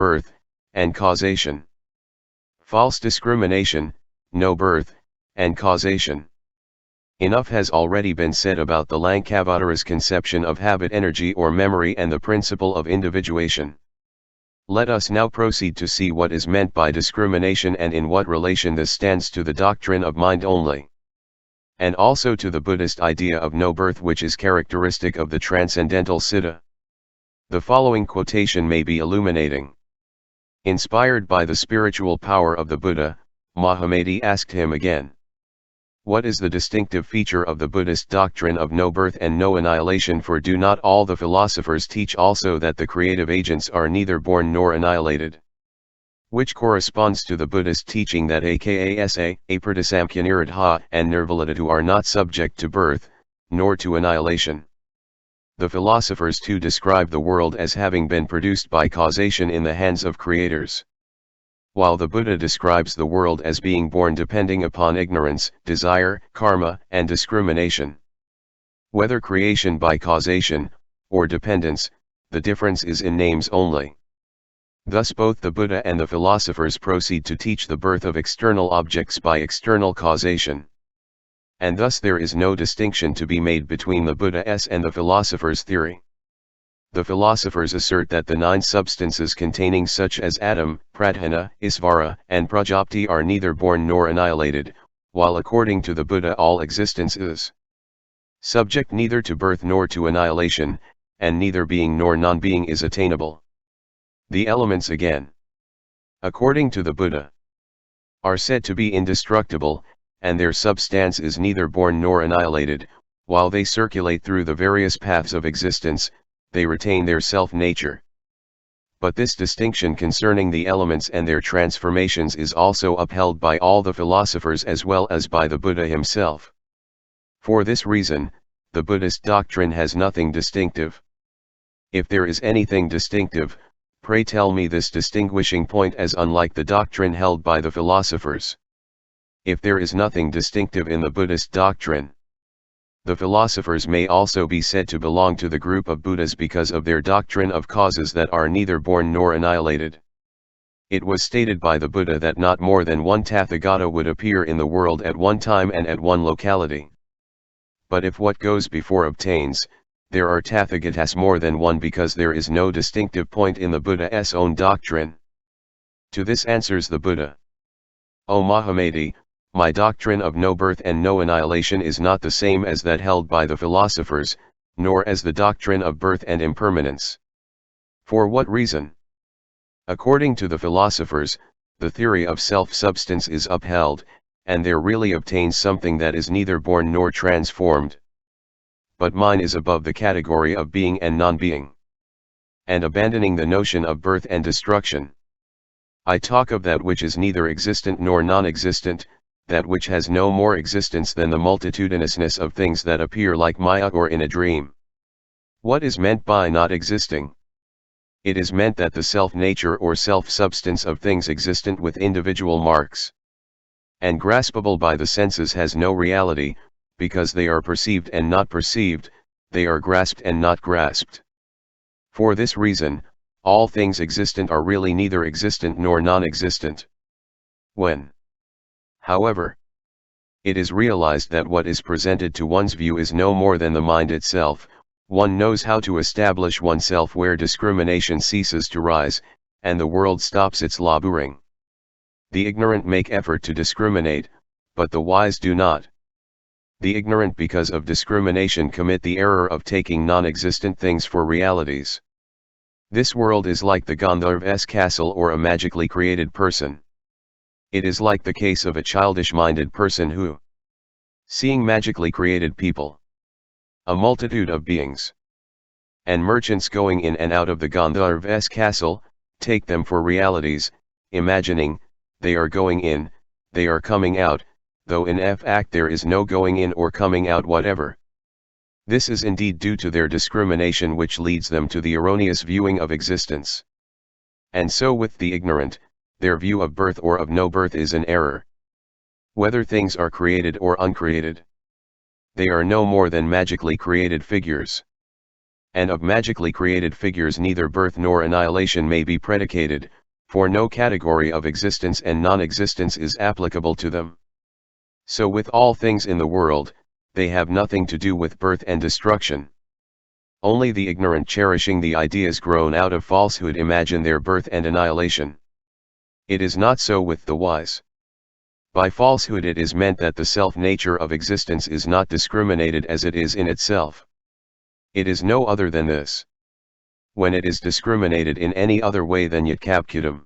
birth, and causation. False discrimination, no birth, and causation. Enough has already been said about the Lankavatara's conception of habit energy or memory and the principle of individuation. Let us now proceed to see what is meant by discrimination and in what relation this stands to the doctrine of mind only, and also to the Buddhist idea of no birth, which is characteristic of the Transcendental Siddha. The following quotation may be illuminating. Inspired by the spiritual power of the Buddha, Mahamati asked him again, "What is the distinctive feature of the Buddhist doctrine of no birth and no annihilation? For do not all the philosophers teach also that the creative agents are neither born nor annihilated?" Which corresponds to the Buddhist teaching that akasa, apratisamkhyanirudha, and nirvalidatu are not subject to birth, nor to annihilation. The philosophers too describe the world as having been produced by causation in the hands of creators, while the Buddha describes the world as being born depending upon ignorance, desire, karma, and discrimination. Whether creation by causation, or dependence, the difference is in names only. Thus both the Buddha and the philosophers proceed to teach the birth of external objects by external causation. And thus there is no distinction to be made between the Buddha's and the philosopher's theory. The philosophers assert that the 9 substances containing such as Atom, Pradhana, Isvara, and Prajapti are neither born nor annihilated, while according to the Buddha all existence is subject neither to birth nor to annihilation, and neither being nor non-being is attainable. The elements again, according to the Buddha, are said to be indestructible, and their substance is neither born nor annihilated. While they circulate through the various paths of existence, they retain their self-nature. But this distinction concerning the elements and their transformations is also upheld by all the philosophers as well as by the Buddha himself. For this reason, the Buddhist doctrine has nothing distinctive. If there is anything distinctive, pray tell me this distinguishing point, as unlike the doctrine held by the philosophers. If there is nothing distinctive in the Buddhist doctrine, the philosophers may also be said to belong to the group of Buddhas because of their doctrine of causes that are neither born nor annihilated. It was stated by the Buddha that not more than one Tathagata would appear in the world at one time and at one locality. But if what goes before obtains, there are Tathagatas more than one, because there is no distinctive point in the Buddha's own doctrine. To this answers the Buddha, "O Mahamati, my doctrine of no birth and no annihilation is not the same as that held by the philosophers, nor as the doctrine of birth and impermanence." For what reason? According to the philosophers, the theory of self-substance is upheld, and there really obtains something that is neither born nor transformed. But mine is above the category of being and non-being, and abandoning the notion of birth and destruction, I talk of that which is neither existent nor non-existent, that which has no more existence than the multitudinousness of things that appear like Maya or in a dream. What is meant by not existing? It is meant that the self-nature or self-substance of things existent with individual marks and graspable by the senses has no reality, because they are perceived and not perceived, they are grasped and not grasped. For this reason, all things existent are really neither existent nor non-existent. When, however, it is realized that what is presented to one's view is no more than the mind itself, one knows how to establish oneself where discrimination ceases to rise, and the world stops its laboring. The ignorant make effort to discriminate, but the wise do not. The ignorant, because of discrimination, commit the error of taking non-existent things for realities. This world is like the Gandharva's castle or a magically created person. It is like the case of a childish-minded person who, seeing magically created people, a multitude of beings, and merchants going in and out of the Gandharva's castle, take them for realities, imagining, they are going in, they are coming out, though in fact there is no going in or coming out whatever. This is indeed due to their discrimination, which leads them to the erroneous viewing of existence. And so with the ignorant, their view of birth or of no birth is an error. Whether things are created or uncreated, they are no more than magically created figures. and of magically created figures neither birth nor annihilation may be predicated, for no category of existence and non-existence is applicable to them. So with all things in the world, they have nothing to do with birth and destruction. Only the ignorant cherishing the ideas grown out of falsehood imagine their birth and annihilation. It is not so with the wise. By falsehood it is meant that the self-nature of existence is not discriminated as it is in itself. It is no other than this. When it is discriminated in any other way than yet capcutum,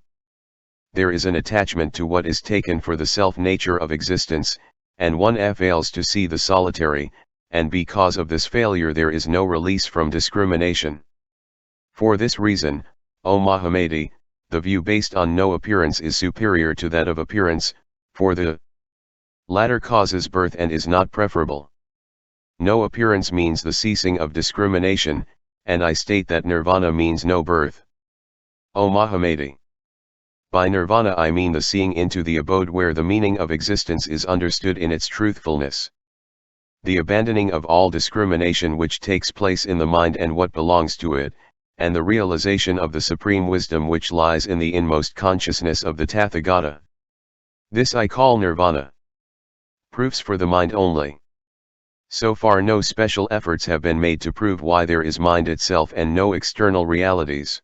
there is an attachment to what is taken for the self-nature of existence, and one fails to see the solitary, and because of this failure there is no release from discrimination. For this reason, O Mahamati, the view based on no appearance is superior to that of appearance, for the latter causes birth and is not preferable. No appearance means the ceasing of discrimination, and I state that nirvana means no birth. O Mahamati. By nirvana I mean the seeing into the abode where the meaning of existence is understood in its truthfulness. The abandoning of all discrimination which takes place in the mind and what belongs to it, and the realization of the supreme wisdom which lies in the inmost consciousness of the Tathagata. This I call nirvana. Proofs for the mind only. So far no special efforts have been made to prove why there is mind itself and no external realities.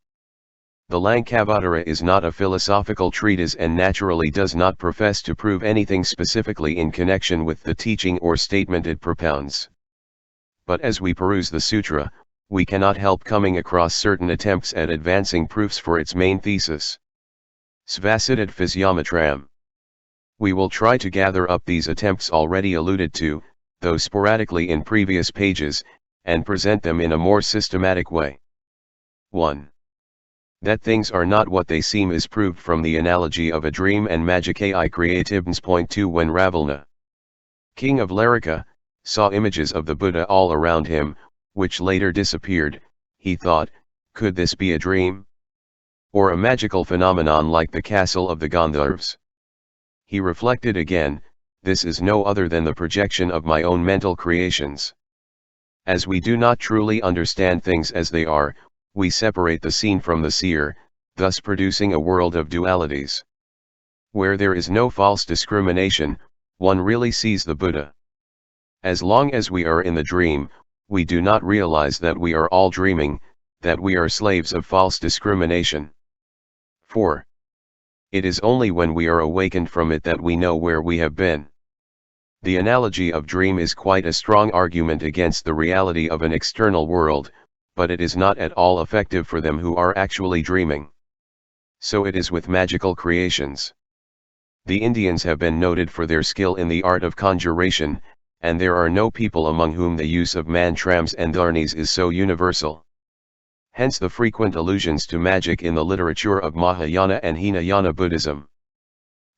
The Lankavatara is not a philosophical treatise and naturally does not profess to prove anything specifically in connection with the teaching or statement it propounds. But as we peruse the sutra, we cannot help coming across certain attempts at advancing proofs for its main thesis. Svasiddhat physiometram. We will try to gather up these attempts already alluded to, though sporadically in previous pages, and present them in a more systematic way. 1. That things are not what they seem is proved from the analogy of a dream and magicae creativns. Point 2. When Ravana, king of Larika, saw images of the Buddha all around him, which later disappeared, he thought, could this be a dream? Or a magical phenomenon like the castle of the Gandharvas? He reflected again, this is no other than the projection of my own mental creations. As we do not truly understand things as they are, we separate the seen from the seer, thus producing a world of dualities. Where there is no false discrimination, one really sees the Buddha. As long as we are in the dream, we do not realize that we are all dreaming, that we are slaves of false discrimination. 4. It is only when we are awakened from it that we know where we have been. The analogy of dream is quite a strong argument against the reality of an external world, but it is not at all effective for them who are actually dreaming. So it is with magical creations. The Indians have been noted for their skill in the art of conjuration, and there are no people among whom the use of mantrams and dharnis is so universal. Hence the frequent allusions to magic in the literature of Mahayana and Hinayana Buddhism.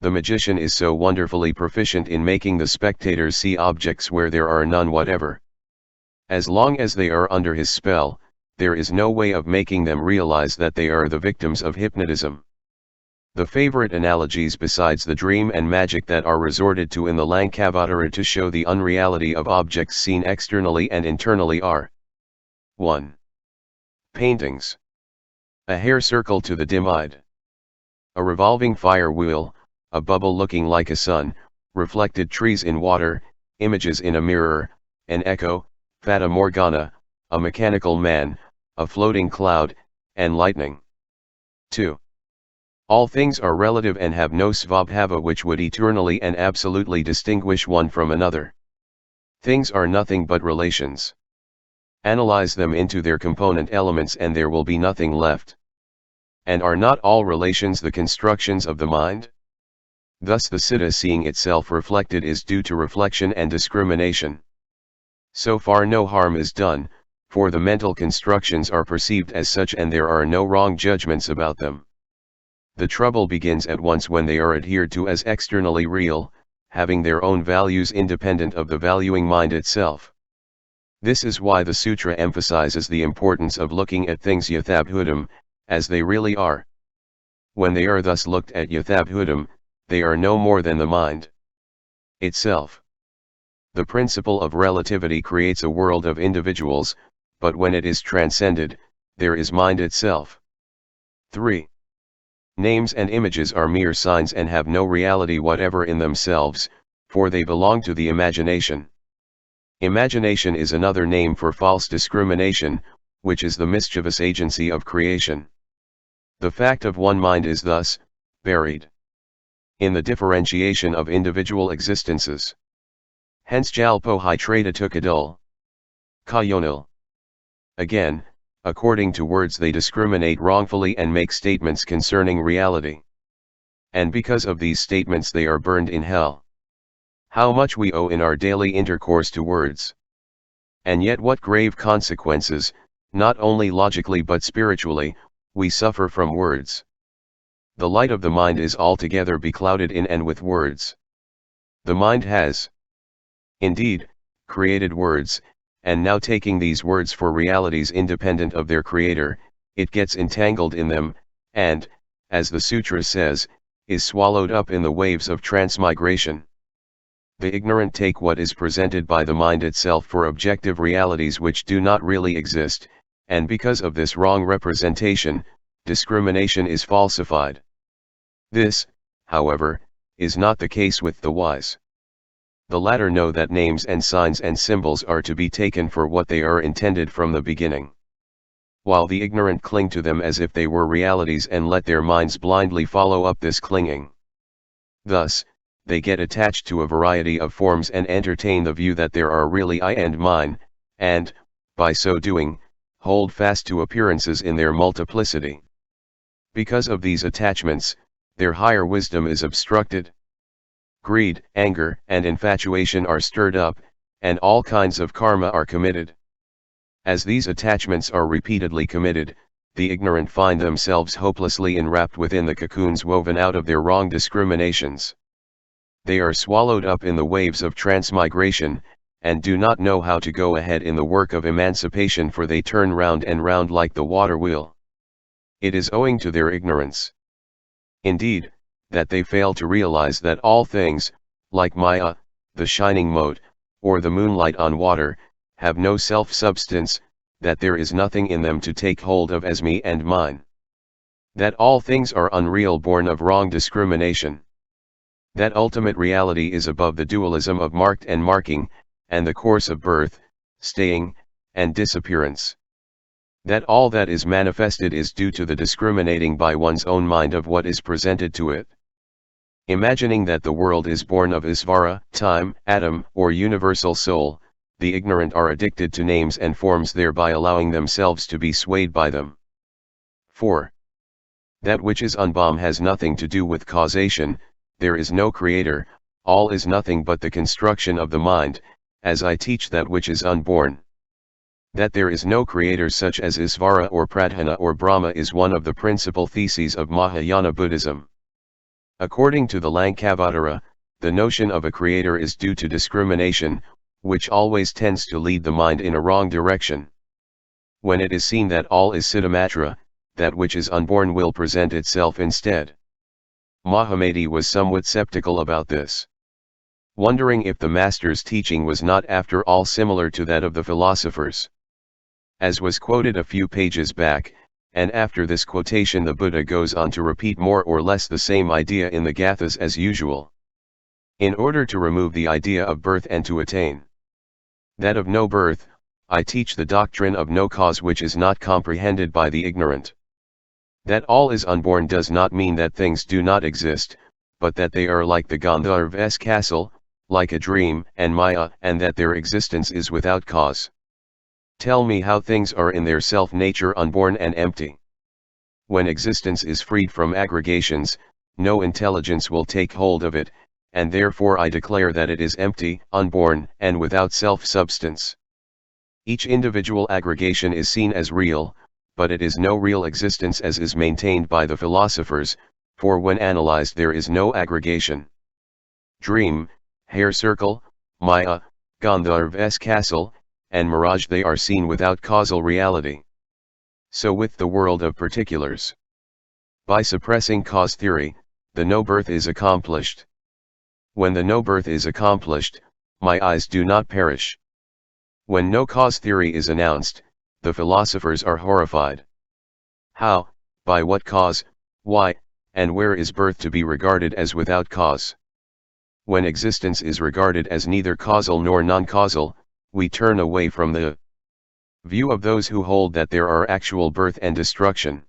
The magician is so wonderfully proficient in making the spectators see objects where there are none whatever. As long as they are under his spell, there is no way of making them realize that they are the victims of hypnotism. The favorite analogies besides the dream and magic that are resorted to in the Lankavatara to show the unreality of objects seen externally and internally are: 1. Paintings. A hair circle to the dim-eyed. A revolving fire wheel, a bubble looking like a sun, reflected trees in water, images in a mirror, an echo, fata morgana, a mechanical man, a floating cloud, and lightning. 2. All things are relative and have no svabhava which would eternally and absolutely distinguish one from another. Things are nothing but relations. Analyze them into their component elements and there will be nothing left. And are not all relations the constructions of the mind? Thus the citta seeing itself reflected is due to reflection and discrimination. So far no harm is done, for the mental constructions are perceived as such and there are no wrong judgments about them. The trouble begins at once when they are adhered to as externally real, having their own values independent of the valuing mind itself. This is why the sutra emphasizes the importance of looking at things yathabhutam, as they really are. When they are thus looked at yathabhutam, they are no more than the mind itself. The principle of relativity creates a world of individuals, but when it is transcended, there is mind itself. 3. Names and images are mere signs and have no reality whatever in themselves, for they belong to the imagination. Imagination is another name for false discrimination, which is the mischievous agency of creation. The fact of one mind is thus buried in the differentiation of individual existences. Hence jalpo hydrata tukadul. Kayonil. Again, according to words they discriminate wrongfully and make statements concerning reality. And because of these statements they are burned in hell. How much we owe in our daily intercourse to words. And yet what grave consequences, not only logically but spiritually, we suffer from words. The light of the mind is altogether beclouded in and with words. The mind has, indeed, created words, and now taking these words for realities independent of their creator, it gets entangled in them, and, as the Sutra says, is swallowed up in the waves of transmigration. The ignorant take what is presented by the mind itself for objective realities which do not really exist, and because of this wrong representation, discrimination is falsified. This, however, is not the case with the wise. The latter know that names and signs and symbols are to be taken for what they are intended from the beginning, while the ignorant cling to them as if they were realities and let their minds blindly follow up this clinging. Thus, they get attached to a variety of forms and entertain the view that there are really I and mine, and, by so doing, hold fast to appearances in their multiplicity. Because of these attachments, their higher wisdom is obstructed. Greed, anger, and infatuation are stirred up, and all kinds of karma are committed. As these attachments are repeatedly committed, the ignorant find themselves hopelessly enwrapped within the cocoons woven out of their wrong discriminations. They are swallowed up in the waves of transmigration, and do not know how to go ahead in the work of emancipation, for they turn round and round like the water wheel. It is owing to their ignorance, indeed, that they fail to realize that all things, like Maya, the shining mote, or the moonlight on water, have no self-substance, that there is nothing in them to take hold of as me and mine. That all things are unreal, born of wrong discrimination. That ultimate reality is above the dualism of marked and marking, and the course of birth, staying, and disappearance. That all that is manifested is due to the discriminating by one's own mind of what is presented to it. Imagining that the world is born of Isvara, time, atom, or universal soul, the ignorant are addicted to names and forms, thereby allowing themselves to be swayed by them. 4. That which is unborn has nothing to do with causation. There is no creator, all is nothing but the construction of the mind, as I teach that which is unborn. That there is no creator such as Isvara or Pradhana or Brahma is one of the principal theses of Mahayana Buddhism. According to the Lankavatara, the notion of a creator is due to discrimination, which always tends to lead the mind in a wrong direction. When it is seen that all is Siddhamatra, that which is unborn will present itself instead. Mahamati was somewhat skeptical about this, wondering if the master's teaching was not after all similar to that of the philosophers. As was quoted a few pages back, and after this quotation the Buddha goes on to repeat more or less the same idea in the Gathas as usual. In order to remove the idea of birth and to attain that of no birth, I teach the doctrine of no cause, which is not comprehended by the ignorant. That all is unborn does not mean that things do not exist, but that they are like the Gandharva's castle, like a dream and Maya, and that their existence is without cause. Tell me how things are in their self-nature unborn and empty. When existence is freed from aggregations, no intelligence will take hold of it, and therefore I declare that it is empty, unborn, and without self-substance. Each individual aggregation is seen as real, but it is no real existence as is maintained by the philosophers, for when analyzed there is no aggregation. Dream, hair circle, Maya, Gandharva's castle, and mirage, they are seen without causal reality. So with the world of particulars. By suppressing cause theory, the no birth is accomplished. When the no birth is accomplished, my eyes do not perish. When no cause theory is announced, the philosophers are horrified. How, by what cause, why, and where is birth to be regarded as without cause? When existence is regarded as neither causal nor non-causal, we turn away from the view of those who hold that there are actual birth and destruction.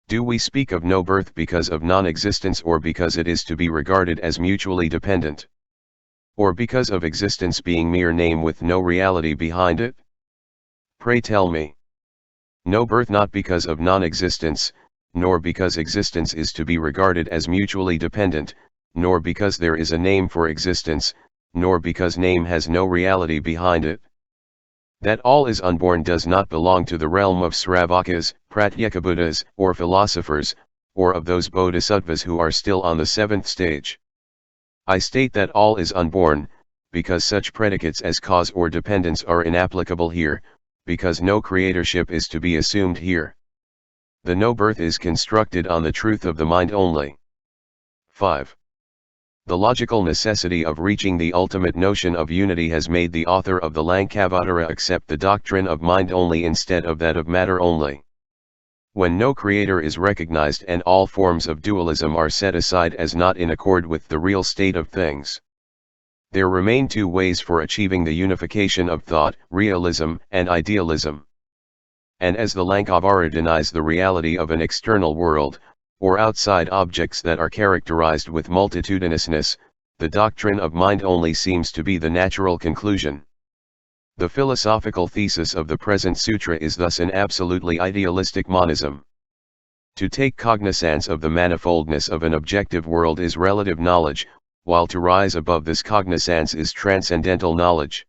Do we speak of no birth because of non-existence, or because it is to be regarded as mutually dependent? Or because of existence being mere name with no reality behind it? Pray tell me. No birth, not because of non-existence, nor because existence is to be regarded as mutually dependent, nor because there is a name for existence, nor because name has no reality behind it. That all is unborn does not belong to the realm of Sravakas, Pratyekabuddhas, or philosophers, or of those bodhisattvas who are still on the seventh stage. I state that all is unborn, because such predicates as cause or dependence are inapplicable here, because no creatorship is to be assumed here. The no birth is constructed on the truth of the mind only. 5. The logical necessity of reaching the ultimate notion of unity has made the author of the Lankavatara accept the doctrine of mind only instead of that of matter only. When no creator is recognized and all forms of dualism are set aside as not in accord with the real state of things, there remain two ways for achieving the unification of thought, realism and idealism. And as the Lankavatara denies the reality of an external world, or outside objects that are characterized with multitudinousness, the doctrine of mind only seems to be the natural conclusion. The philosophical thesis of the present sutra is thus an absolutely idealistic monism. To take cognizance of the manifoldness of an objective world is relative knowledge, while to rise above this cognizance is transcendental knowledge.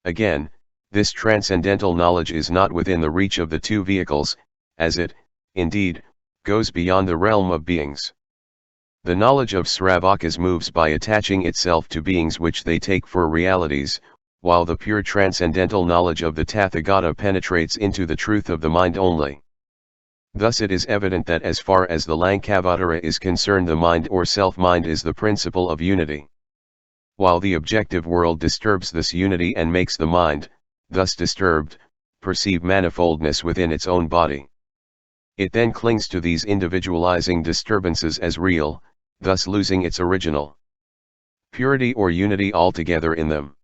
Again, this transcendental knowledge is not within the reach of the two vehicles, as it, indeed, goes beyond the realm of beings. The knowledge of Sravakas moves by attaching itself to beings which they take for realities, while the pure transcendental knowledge of the Tathagata penetrates into the truth of the mind only. Thus it is evident that as far as the Lankavatara is concerned, the mind or self-mind is the principle of unity. While the objective world disturbs this unity and makes the mind, thus disturbed, perceive manifoldness within its own body. It then clings to these individualizing disturbances as real, thus losing its original purity or unity altogether in them.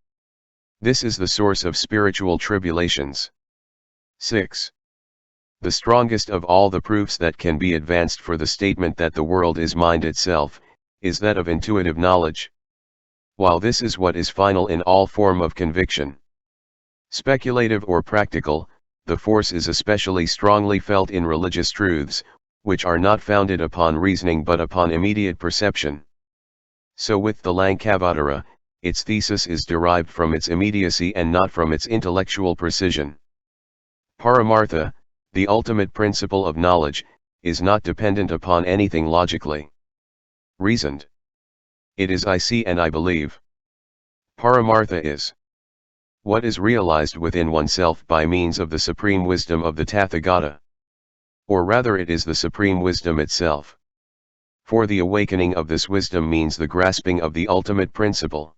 This is the source of spiritual tribulations. 6. The strongest of all the proofs that can be advanced for the statement that the world is mind itself, is that of intuitive knowledge. While this is what is final in all form of conviction, speculative or practical, the force is especially strongly felt in religious truths, which are not founded upon reasoning but upon immediate perception. So with the Lankavatara, its thesis is derived from its immediacy and not from its intellectual precision. Paramartha, the ultimate principle of knowledge, is not dependent upon anything logically reasoned. It is I see and I believe. Paramartha is what is realized within oneself by means of the supreme wisdom of the Tathagata. Or rather, it is the supreme wisdom itself. For the awakening of this wisdom means the grasping of the ultimate principle,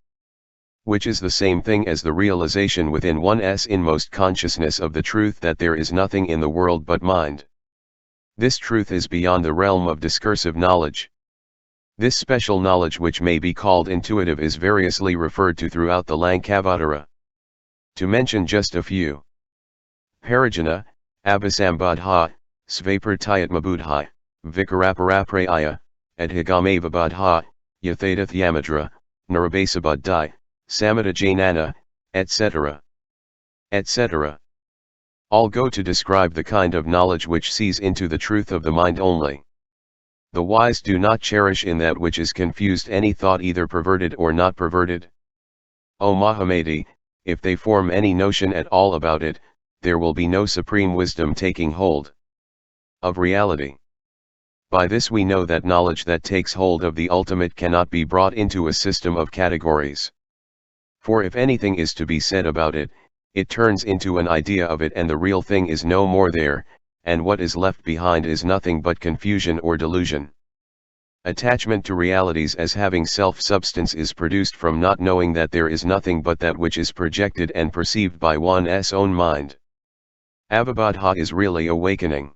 which is the same thing as the realization within one's inmost consciousness of the truth that there is nothing in the world but mind. This truth is beyond the realm of discursive knowledge. This special knowledge, which may be called intuitive, is variously referred to throughout the Lankavatara. To mention just a few: Parajana, Abhisambadha, Svapartayatmabuddha, Vikaraparapraya, Adhigamavabadha, Yathadathyamadra, Narabasabuddhi, Samadhajanana, etc. etc. All go to describe the kind of knowledge which sees into the truth of the mind only. The wise do not cherish in that which is confused any thought either perverted or not perverted. O Mahamati, if they form any notion at all about it, there will be no supreme wisdom taking hold of reality. By this we know that knowledge that takes hold of the ultimate cannot be brought into a system of categories. For if anything is to be said about it, it turns into an idea of it and the real thing is no more there, and what is left behind is nothing but confusion or delusion. Attachment to realities as having self-substance is produced from not knowing that there is nothing but that which is projected and perceived by one's own mind. Avibodha is really awakening.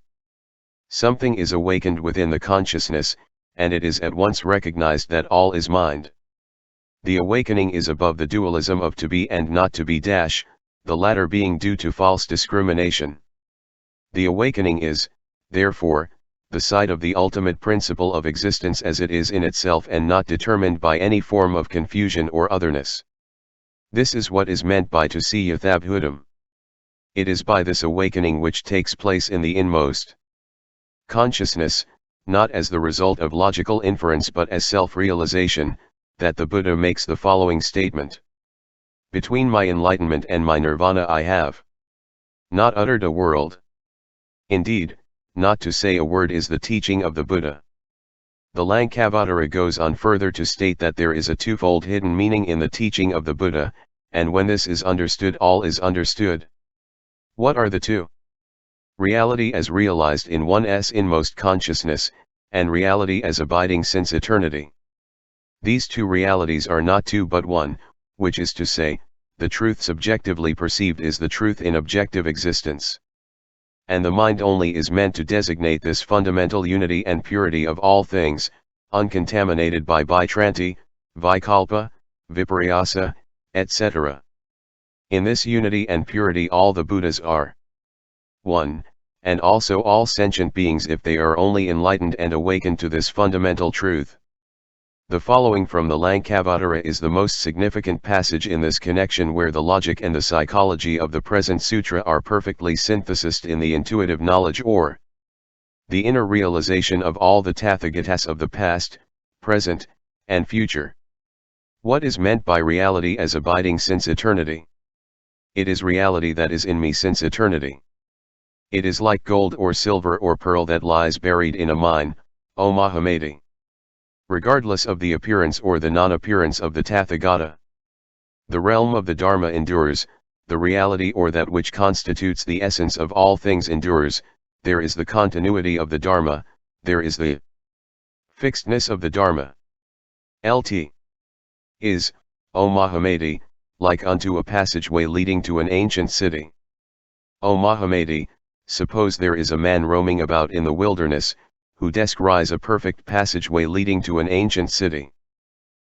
Something is awakened within the consciousness, and it is at once recognized that all is mind. The awakening is above the dualism of to be and not to be dash, the latter being due to false discrimination. The awakening is, therefore, the sight of the ultimate principle of existence as it is in itself and not determined by any form of confusion or otherness. This is what is meant by to see yathabhutam. It is by this awakening which takes place in the inmost consciousness, not as the result of logical inference but as self-realization, that the Buddha makes the following statement. Between my enlightenment and my nirvana I have not uttered a word. Indeed, not to say a word is the teaching of the Buddha. The Lankavatara goes on further to state that there is a twofold hidden meaning in the teaching of the Buddha, and when this is understood all is understood. What are the two? Reality as realized in one's inmost consciousness, and reality as abiding since eternity. These two realities are not two but one, which is to say, the truth subjectively perceived is the truth in objective existence. And the mind only is meant to designate this fundamental unity and purity of all things, uncontaminated by Vaitranti, Vikalpa, Viparyasa, etc. In this unity and purity all the Buddhas are one, and also all sentient beings if they are only enlightened and awakened to this fundamental truth. The following from the Lankavatara is the most significant passage in this connection, where the logic and the psychology of the present sutra are perfectly synthesized in the intuitive knowledge or the inner realization of all the Tathagatas of the past, present, and future. What is meant by reality as abiding since eternity? It is reality that is in me since eternity. It is like gold or silver or pearl that lies buried in a mine, O Mahamati. Regardless of the appearance or the non-appearance of the Tathagata. The realm of the Dharma endures, the reality or that which constitutes the essence of all things endures, there is the continuity of the Dharma, there is the fixedness of the Dharma. Lt. Is, O Mahamati, like unto a passageway leading to an ancient city. O Mahamati, suppose there is a man roaming about in the wilderness, who descries a perfect passageway leading to an ancient city.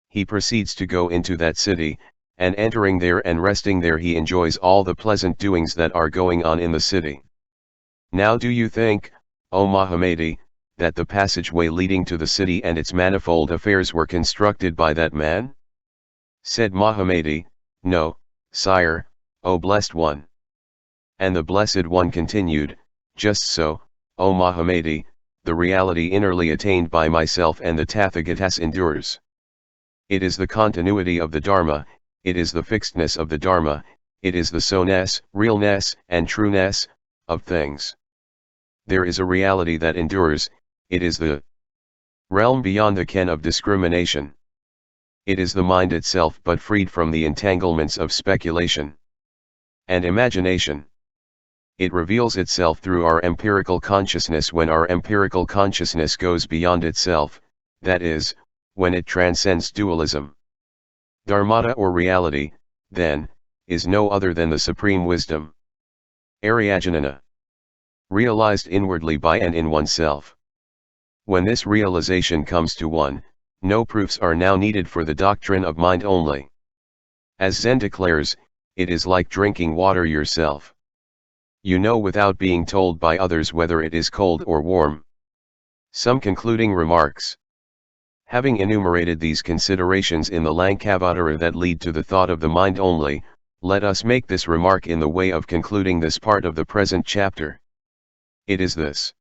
He proceeds to go into that city, and entering there and resting there he enjoys all the pleasant doings that are going on in the city. Now do you think, O Mahamati, that the passageway leading to the city and its manifold affairs were constructed by that man? Said Mahamati, No, sire, O Blessed One. And the Blessed One continued, Just so, O Mahamati, the reality innerly attained by myself and the Tathagatas endures. It is the continuity of the Dharma, it is the fixedness of the Dharma, it is the so-ness, real-ness, and true-ness, of things. There is a reality that endures, it is the realm beyond the ken of discrimination. It is the mind itself but freed from the entanglements of speculation and imagination. It reveals itself through our empirical consciousness when our empirical consciousness goes beyond itself, that is, when it transcends dualism. Dharmata or reality, then, is no other than the supreme wisdom. Aryajnana. Realized inwardly by and in oneself. When this realization comes to one, no proofs are now needed for the doctrine of mind only. As Zen declares, it is like drinking water yourself. You know without being told by others whether it is cold or warm. Some concluding remarks. Having enumerated these considerations in the Lankavatara that lead to the thought of the mind only, let us make this remark in the way of concluding this part of the present chapter. It is this.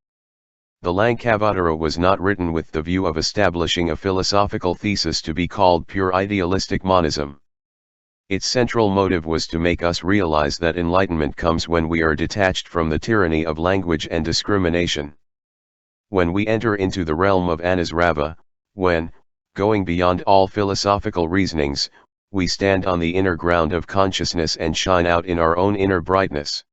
The Lankavatara was not written with the view of establishing a philosophical thesis to be called pure idealistic monism. Its central motive was to make us realize that enlightenment comes when we are detached from the tyranny of language and discrimination. When we enter into the realm of anusrava, when, going beyond all philosophical reasonings, we stand on the inner ground of consciousness and shine out in our own inner brightness.